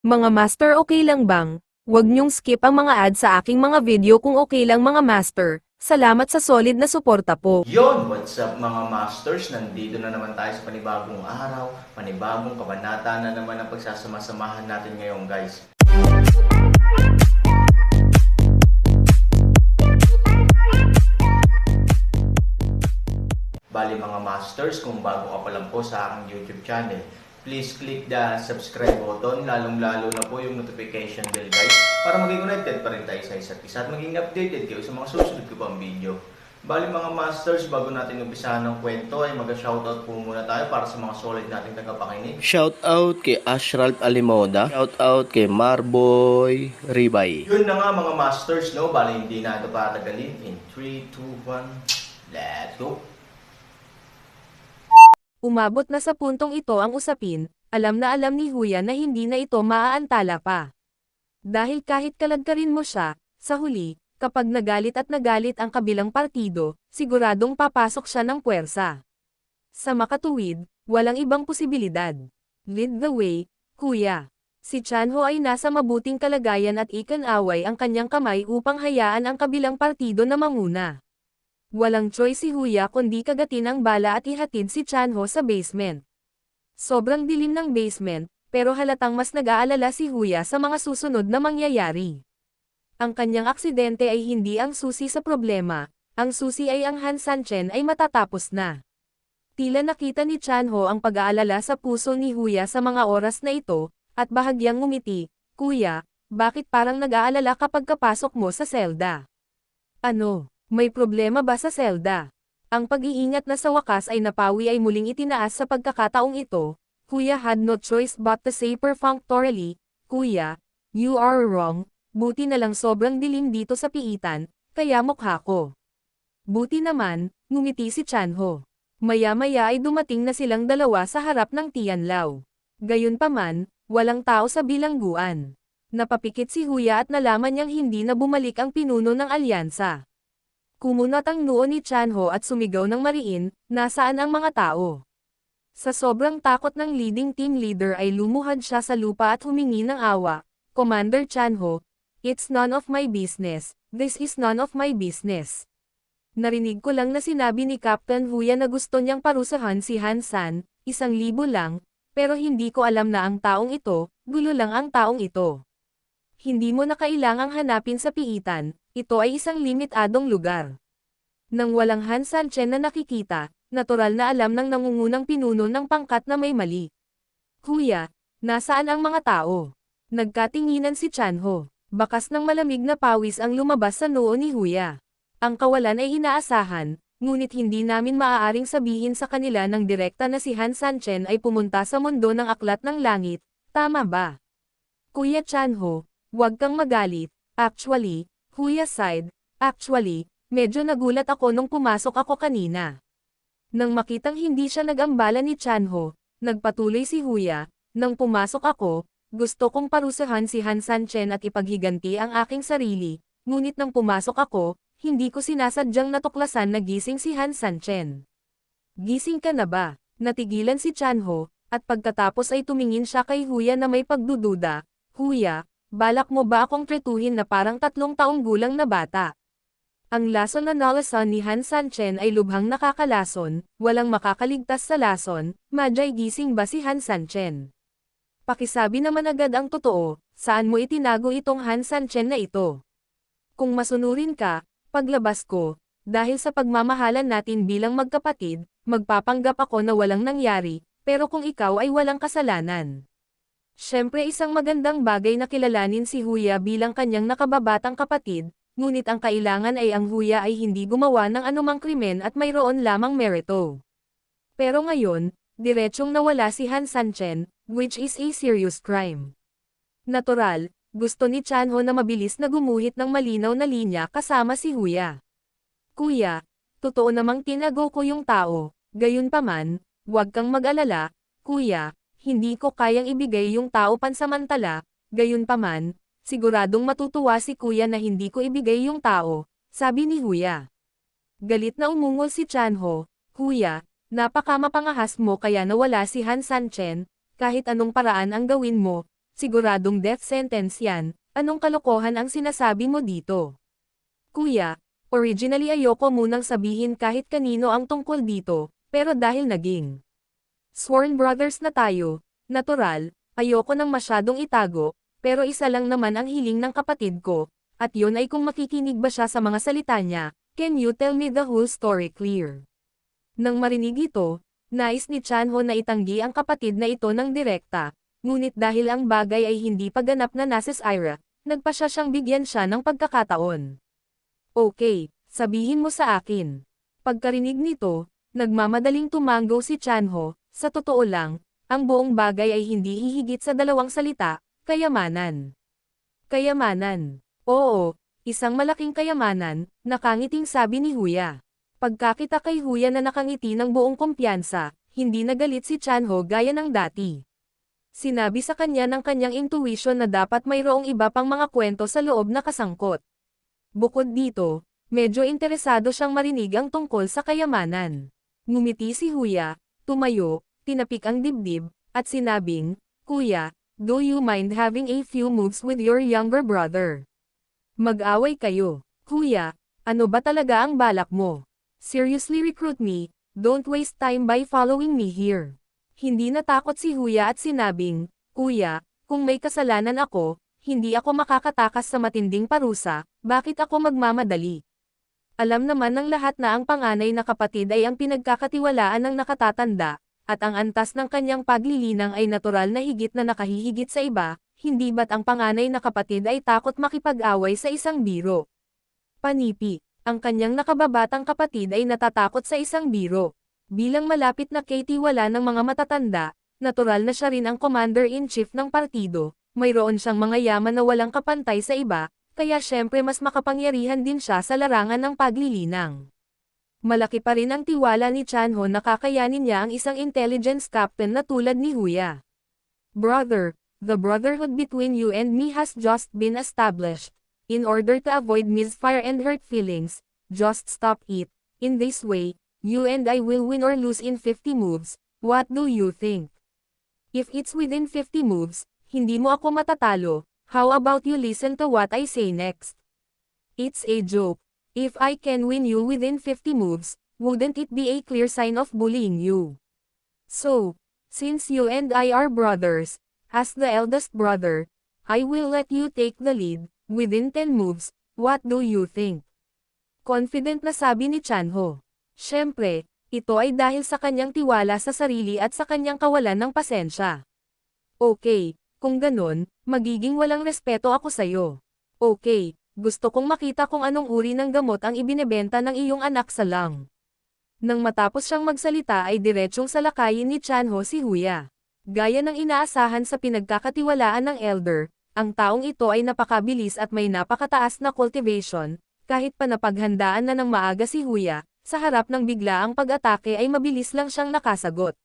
Mga master, okay lang bang? Huwag niyong skip ang mga ads sa aking mga video kung okay lang mga master. Salamat sa solid na suporta po. Yon, what's up mga masters? Nandito na naman tayo sa panibagong araw, panibagong kabanata na naman ang pagsasama-samahan natin ngayon guys. Bali mga masters, kung bago ka pa lang po sa aking YouTube channel, please click the subscribe button, lalong-lalo na po yung notification bell guys, para maging connected pa rin tayo sa isa't isa at maging updated kayo sa mga susunod ko pang video. Bali mga masters, bago natin umpisahan ng kwento ay mag-shoutout po muna tayo para sa mga solid nating tagapakinig. Shoutout kay Ashraf Alimoda. Shoutout kay Marboy Ribay. Yun na nga mga masters, no? Bali hindi na ito patagalin. In 3, 2, 1, let's go! Umabot na sa puntong ito ang usapin, alam na alam ni Huya na hindi na ito maaantala pa. Dahil kahit kalagkarin mo siya, sa huli, kapag nagalit ang kabilang partido, siguradong papasok siya ng puwersa. Sa makatuwid, walang ibang posibilidad. Lead the way, Kuya. Si Chanho ay nasa mabuting kalagayan at ikan-away ang kanyang kamay upang hayaan ang kabilang partido na manguna. Walang choice si Huya kundi kagatin ang bala at ihatid si Chanho sa basement. Sobrang dilim ng basement, pero halatang mas nag-aalala si Huya sa mga susunod na mangyayari. Ang kanyang aksidente ay hindi ang susi sa problema, ang susi ay ang Han Sanchen ay matatapos na. Tila nakita ni Chanho ang pag-aalala sa puso ni Huya sa mga oras na ito, at bahagyang ngumiti, "Kuya, bakit parang nag-aalala kapag kapasok mo sa selda? Ano? May problema ba sa selda?" Ang pag-iingat na sa wakas ay napawi ay muling itinaas sa pagkakataong ito. Kuya had no choice but to say perfunctorily, "Kuya, you are wrong, buti na lang sobrang dilim dito sa piitan, kaya mukha ko." Buti naman, ngumiti si Chanho. Maya-maya ay dumating na silang dalawa sa harap ng Tianlao. Gayunpaman, walang tao sa bilangguan. Napapikit si Huya at nalaman niyang hindi na bumalik ang pinuno ng alyansa. Kumunat ang noo ni Chanho at sumigaw ng mariin, "Nasaan ang mga tao?" Sa sobrang takot ng leading team leader ay lumuhad siya sa lupa at humingi ng awa, "Commander Chanho, it's none of my business, this is none of my business. Narinig ko lang na sinabi ni Captain Huya na gusto niyang parusahan si Han San, 1,000 lang, pero hindi ko alam na ang taong ito, gulo lang ang taong ito. Hindi mo na kailangang hanapin sa piitan, ito ay isang limitadong lugar." Nang walang Han Sanchen na nakikita, natural na alam ng nangungunang pinuno ng pangkat na may mali. "Huya, nasaan ang mga tao?" Nagkatinginan si Chanho. Bakas ng malamig na pawis ang lumabas sa noo ni Huya. Ang kawalan ay inaasahan, ngunit hindi namin maaaring sabihin sa kanila ng direkta na si Han Sanchen ay pumunta sa mundo ng aklat ng langit, tama ba? Kuya Chanho, huwag kang magalit. Actually, Huya sighed, "Actually, medyo nagulat ako nung pumasok ako kanina." Nang makitang hindi siya nag-ambala ni Chanho, nagpatuloy si Huya, "Nang pumasok ako, gusto kong parusahan si Han Sanchen at ipaghiganti ang aking sarili, ngunit nang pumasok ako, hindi ko sinasadyang natuklasan na gising si Han Sanchen." "Gising ka na ba?" Natigilan si Chanho, at pagkatapos ay tumingin siya kay Huya na may pagdududa, "Huya, balak mo ba akong tretuhin na parang 3 taong gulang na bata?" Ang lason na nalason ni Han Sanchen ay lubhang nakakalason, walang makakaligtas sa lason, "Madyay gising ba si Han Sanchen? Pakisabi naman agad ang totoo, saan mo itinago itong Han Sanchen na ito? Kung masunurin ka, paglabas ko, dahil sa pagmamahalan natin bilang magkapatid, magpapanggap ako na walang nangyari, pero kung ikaw ay walang kasalanan." Siyempre isang magandang bagay na kilalanin si Huya bilang kanyang nakababatang kapatid, ngunit ang kailangan ay ang Huya ay hindi gumawa ng anumang krimen at mayroon lamang merito. Pero ngayon, diretsyong nawala si Han Sanchen, which is a serious crime. Natural, gusto ni Chanho na mabilis na gumuhit ng malinaw na linya kasama si Huya. "Kuya, totoo namang tinago ko yung tao, gayunpaman, huwag kang mag-alala, Kuya, hindi ko kayang ibigay yung tao pansamantala, gayunpaman, siguradong matutuwa si Kuya na hindi ko ibigay yung tao," sabi ni Huya. Galit na umungol si Chanho, "Huya, napakamapangahas mo kaya nawala si Han Sanchen, kahit anong paraan ang gawin mo, Siguradong death sentence yan, anong kalokohan ang sinasabi mo dito? Kuya, originally ayoko munang sabihin kahit kanino ang tungkol dito, pero dahil naging sworn brothers na tayo, natural, ayoko nang masyadong itago, pero isa lang naman ang hiling ng kapatid ko, at yun ay kung makikinig ba siya sa mga salita niya, can you tell me the whole story clear? Nang marinig ito, nais ni Chanho na itanggi ang kapatid na ito ng direkta, ngunit dahil ang bagay ay hindi pa ganap na nasa Ira, nagpasya siyang bigyan siya ng pagkakataon. Okay, sabihin mo sa akin. Pagkarinig nito, nagmamadaling tumango si Chanho, sa totoo lang, ang buong bagay ay hindi hihigit sa 2 salita, kayamanan. Kayamanan. Oo, isang malaking kayamanan, nakangiting sabi ni Huya. Pagkakita kay Huya na nakangiti ng buong kumpiyansa, hindi nagalit si Chanho gaya ng dati. Sinabi sa kanya ng kanyang intuition na dapat mayroong iba pang mga kwento sa loob na kasangkot. Bukod dito, medyo interesado siyang marinig ang tungkol sa kayamanan. Ngumiti si Huya, tumayo, tinapik ang dibdib, at sinabing, Kuya, do you mind having a few moves with your younger brother? Mag-away kayo. Kuya, ano ba talaga ang balak mo? Seriously recruit me, don't waste time by following me here. Hindi natakot si Huya at sinabing, Kuya, kung may kasalanan ako, hindi ako makakatakas sa matinding parusa, bakit ako magmamadali? Alam naman ng lahat na ang panganay na kapatid ay ang pinagkakatiwalaan ng nakatatanda, at ang antas ng kanyang paglilinang ay natural na higit na nakahihigit sa iba, hindi ba't ang panganay na kapatid ay takot makipag-away sa isang biro? Panipi, ang kanyang nakababatang kapatid ay natatakot sa isang biro. Bilang malapit na katiwala ng mga matatanda, natural na siya rin ang commander-in-chief ng partido, mayroon siyang mga yaman na walang kapantay sa iba, kaya syempre mas makapangyarihan din siya sa larangan ng paglilinang. Malaki pa rin ang tiwala ni Chanho na kakayanin niya ang isang intelligence captain na tulad ni Huya. Brother, the brotherhood between you and me has just been established. In order to avoid misfire and hurt feelings, just stop it. In this way, you and I will win or lose in 50 moves, what do you think? If it's within 50 moves, hindi mo ako matatalo, how about you listen to what I say next? It's a joke. If I can win you within 50 moves, wouldn't it be a clear sign of bullying you? So, since you and I are brothers, as the eldest brother, I will let you take the lead, within 10 moves, what do you think? Confident na sabi ni Chanho. Siyempre, ito ay dahil sa kanyang tiwala sa sarili at sa kanyang kawalan ng pasensya. Okay, kung ganon, magiging walang respeto ako sa'yo. Okay, gusto kong makita kung anong uri ng gamot ang ibinebenta ng iyong anak sa lang. Nang matapos siyang magsalita ay diretsyong salakayin ni Chanho si Huya. Gaya ng inaasahan sa pinagkakatiwalaan ng elder, ang taong ito ay napakabilis at may napakataas na cultivation, kahit pa napaghandaan na ng maaga si Huya. Sa harap ng biglaang pag-atake ay mabilis lang siyang nakasagot.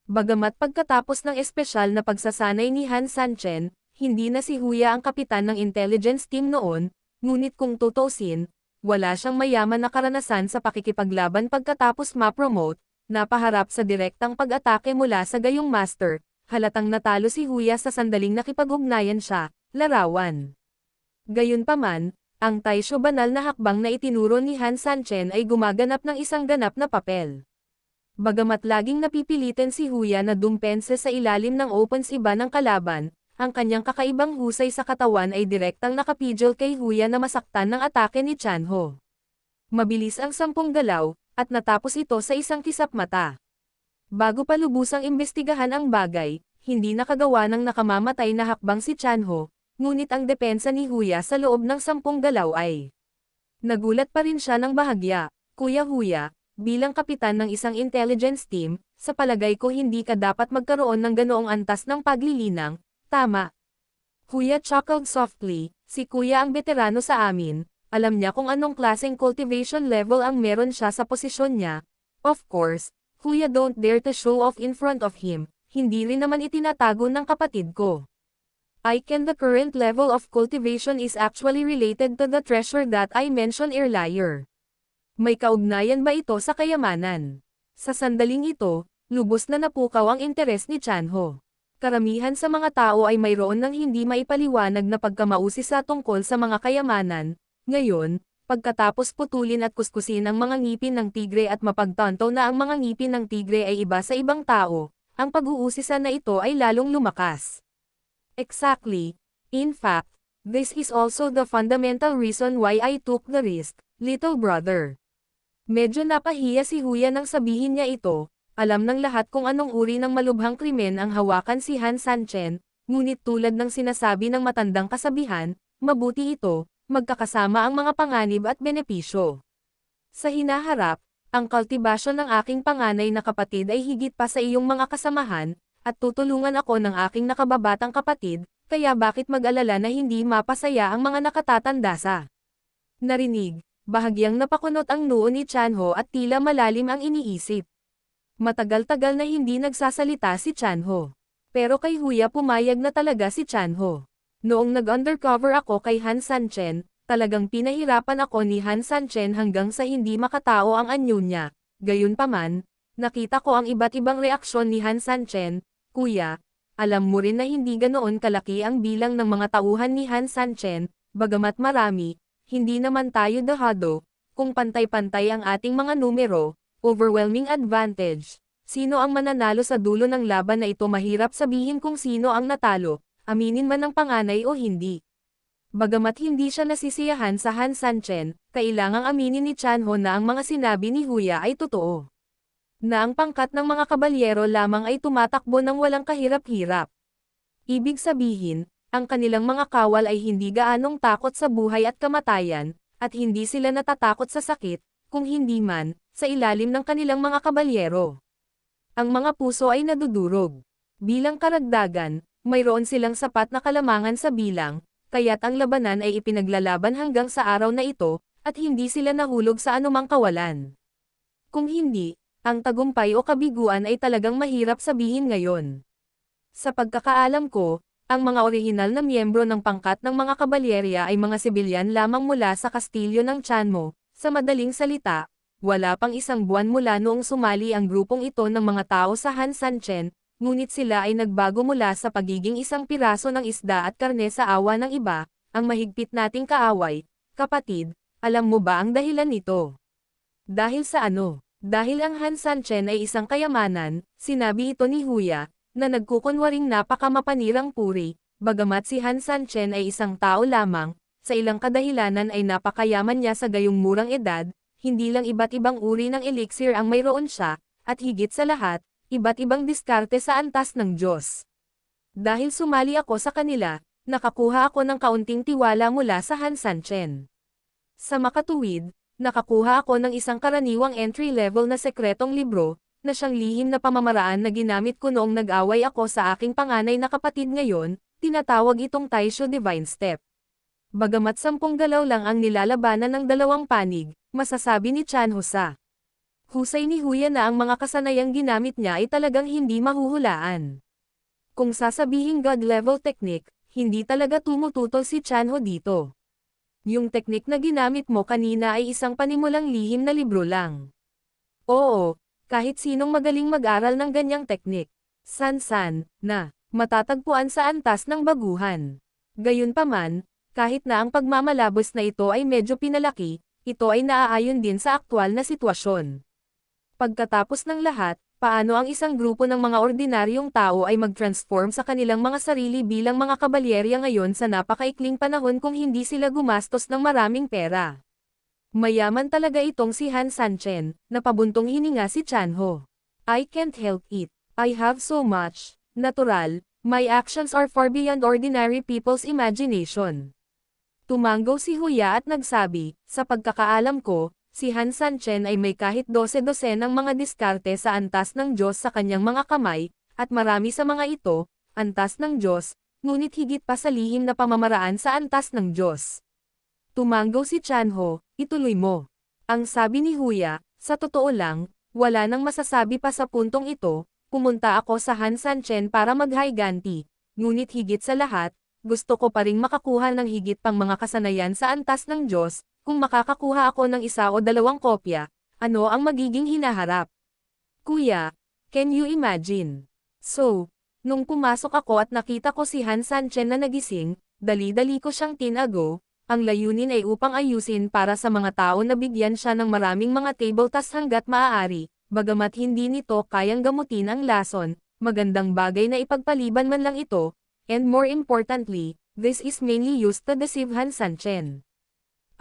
Bagamat pagkatapos ng espesyal na pagsasanay ni Han Sanchen, hindi na si Huya ang kapitan ng intelligence team noon, ngunit kung tutusin, wala siyang mayaman na karanasan sa pakikipaglaban pagkatapos ma-promote, napaharap sa direktang pag-atake mula sa gayong master, halatang natalo si Huya sa sandaling nakipag-ugnayan siya, larawan. Gayunpaman, ang taisyo banal na hakbang na itinuro ni Han Sanchen ay gumaganap ng isang ganap na papel. Bagamat laging napipilitin si Huya na dumpense sa ilalim ng opens iba ng kalaban, ang kanyang kakaibang husay sa katawan ay direktang nakapidyo kay Huya na masaktan ng atake ni Chanho. Mabilis ang 10 galaw, at natapos ito sa isang kisap mata. Bago pa lubusang imbestigahan ang bagay, hindi nakagawa ng nakamamatay na hakbang si Chanho. Ngunit ang depensa ni Huya sa loob ng 10 galaw ay nagulat pa rin siya ng bahagya. Kuya Huya, bilang kapitan ng isang intelligence team, sa palagay ko hindi ka dapat magkaroon ng ganoong antas ng paglilinang, tama. Huya chuckled softly, si Kuya ang veterano sa amin, alam niya kung anong klaseng cultivation level ang meron siya sa posisyon niya. Of course, Huya don't dare to show off in front of him, hindi rin naman itinatago ng kapatid ko. The current level of cultivation is actually related to the treasure that I mentioned earlier. May kaugnayan ba ito sa kayamanan? Sa sandaling ito, lubos na napukaw ang interes ni Chanho. karamihan sa mga tao ay mayroon ng hindi maipaliwanag na pagkamausisa tungkol sa mga kayamanan. Ngayon, pagkatapos putulin at kuskusin ang mga ngipin ng tigre at mapagtanto na ang mga ngipin ng tigre ay iba sa ibang tao, ang pag-uusisa na ito ay lalong lumakas. Exactly. In fact, this is also the fundamental reason why I took the risk, little brother. Medyo napahiya si Huya nang sabihin niya ito. Alam ng lahat kung anong uri ng malubhang krimen ang hawakan si Han Sanchen, ngunit tulad ng sinasabi ng matandang kasabihan, mabuti ito, magkakasama ang mga panganib at benepisyo. Sa hinaharap, ang kultibasyon ng aking panganay na kapatid ay higit pa sa iyong mga kasamahan, at tutulungan ako ng aking nakababatang kapatid, kaya bakit mag-alala na hindi mapasaya ang mga nakatatanda sa narinig, bahagyang napakunot ang noo ni Chanho at tila malalim ang iniisip. Matagal-tagal na hindi nagsasalita si Chanho. Pero kay Huya pumayag na talaga si Chanho. Noong nag-undercover ako kay Han Sanchen, talagang pinahirapan ako ni Han Sanchen hanggang sa hindi makatao ang anyo niya. Gayunpaman, nakita ko ang iba't ibang reaksyon ni Han Sanchen. Kuya, alam mo rin na hindi ganoon kalaki ang bilang ng mga tauhan ni Han Sanchen, bagamat marami, hindi naman tayo dahado, kung pantay-pantay ang ating mga numero. Overwhelming advantage. Sino ang mananalo sa dulo ng laban na ito? Mahirap sabihin kung sino ang natalo, aminin man ng panganay o hindi. Bagamat hindi siya nasisiyahan sa Han Sanchen, kailangang aminin ni Chanho na ang mga sinabi ni Huya ay totoo. Na ang pangkat ng mga kabalyero lamang ay tumatakbo ng walang kahirap-hirap. Ibig sabihin, ang kanilang mga kawal ay hindi gaanong takot sa buhay at kamatayan, at hindi sila natatakot sa sakit, kung hindi man, sa ilalim ng kanilang mga kabalyero. Ang mga puso ay nadudurog. Bilang karagdagan, mayroon silang sapat na kalamangan sa bilang, kaya't ang labanan ay ipinaglalaban hanggang sa araw na ito, at hindi sila nahulog sa anumang kawalan. Kung hindi, ang tagumpay o kabiguan ay talagang mahirap sabihin ngayon. Sa pagkakaalam ko, ang mga orihinal na miyembro ng pangkat ng mga kabalyerya ay mga sibilyan lamang mula sa kastilyo ng Chanmo. Sa madaling salita, wala pang isang buwan mula noong sumali ang grupong ito ng mga tao sa Han Sanchen, ngunit sila ay nagbago mula sa pagiging isang piraso ng isda at karne sa awa ng iba, ang mahigpit nating kaaway. Kapatid, alam mo ba ang dahilan nito? Dahil sa ano? Dahil ang Han Sanchen ay isang kayamanan, sinabi ito ni Huya, na nagkukunwaring napakamapanirang puri, bagamat si Han Sanchen ay isang tao lamang. Sa ilang kadahilanan ay napakayaman niya sa gayong murang edad, hindi lang iba't ibang uri ng elixir ang mayroon siya, at higit sa lahat, iba't ibang diskarte sa antas ng Diyos. Dahil sumali ako sa kanila, nakakuha ako ng kaunting tiwala mula sa Han Sanchen. Sa makatuwid, nakakuha ako ng isang karaniwang entry-level na sekretong libro, na siyang lihim na pamamaraan na ginamit ko noong nag-away ako sa aking panganay na kapatid. Ngayon, tinatawag itong Taisho Divine Step. Bagamat 10 galaw lang ang nilalabanan ng 2 panig, masasabi ni Chanho sa husay ni Huya na ang mga kasanayang ginamit niya ay talagang hindi mahuhulaan. Kung sasabihing God-level technique, hindi talaga tumututol si Chanho dito. Yung technique na ginamit mo kanina ay isang panimulang lihim na libro lang. Oo, kahit sinong magaling mag-aral ng ganyang technique. San-san, na, matatagpuan sa antas ng baguhan. Gayunpaman, kahit na ang pagmamalabos na ito ay medyo pinalaki, ito ay naaayon din sa aktwal na sitwasyon. Pagkatapos ng lahat, paano ang isang grupo ng mga ordinaryong tao ay mag-transform sa kanilang mga sarili bilang mga kabalyerya ngayon sa napakaikling panahon kung hindi sila gumastos ng maraming pera? Mayaman talaga itong si Han Sanchen, napabuntong hininga si Chanho. I can't help it. I have so much. Natural, my actions are far beyond ordinary people's imagination. Tumango si Huya at nagsabi, sa pagkakaalam ko, si Han Sanchen ay may kahit 12 ng mga diskarte sa antas ng Diyos sa kanyang mga kamay, at marami sa mga ito, antas ng Diyos, ngunit higit pa sa lihim na pamamaraan sa antas ng Diyos. Tumango si Chanho, ituloy mo. Ang sabi ni Huya, sa totoo lang, wala nang masasabi pa sa puntong ito, pumunta ako sa Han Sanchen para mag-higanti, ngunit higit sa lahat, gusto ko pa ring makakuha ng higit pang mga kasanayan sa antas ng Diyos. Kung makakakuha ako ng 1 o 2 kopya, ano ang magiging hinaharap? Kuya, can you imagine? So, Nung pumasok ako at nakita ko si Han Sanchen na nagising, dali-dali ko siyang tinago. Ang layunin ay upang ayusin para sa mga tao na bigyan siya ng maraming mga table tas hanggat maaari, bagamat hindi nito kayang gamutin ang lason, magandang bagay na ipagpaliban man lang ito, and more importantly, this is mainly used to deceive Han Sanchen.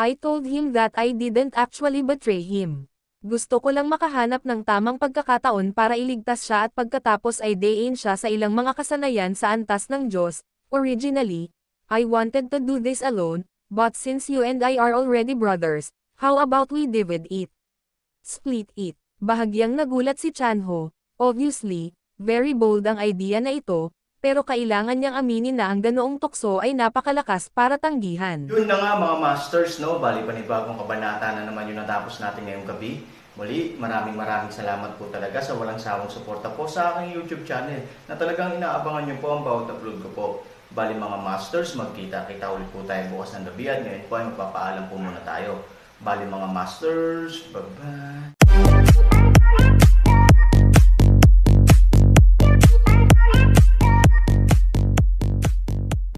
I told him that I didn't actually betray him. Gusto ko lang makahanap ng tamang pagkakataon para iligtas siya at pagkatapos ay dayin siya sa ilang mga kasanayan sa antas ng Diyos. Originally, I wanted to do this alone, but since you and I are already brothers, how about we divide it? Split it. Bahagyang nagulat si Chanho. Obviously, very bold ang idea na ito, pero kailangan niyang aminin na ang ganoong tukso ay napakalakas para tanggihan. Yun na nga mga masters, no? Bali panibagong kabanata na naman yung natapos natin ngayong gabi. Muli, maraming salamat po talaga sa walang sawang suporta po sa aking YouTube channel na talagang inaabangan niyo po ang bawat upload ko po. Bali mga masters, magkita-kita ulit po tayo bukas ng gabi at ngayon po ay magpapaalam po muna tayo. Bali mga masters, bye-bye!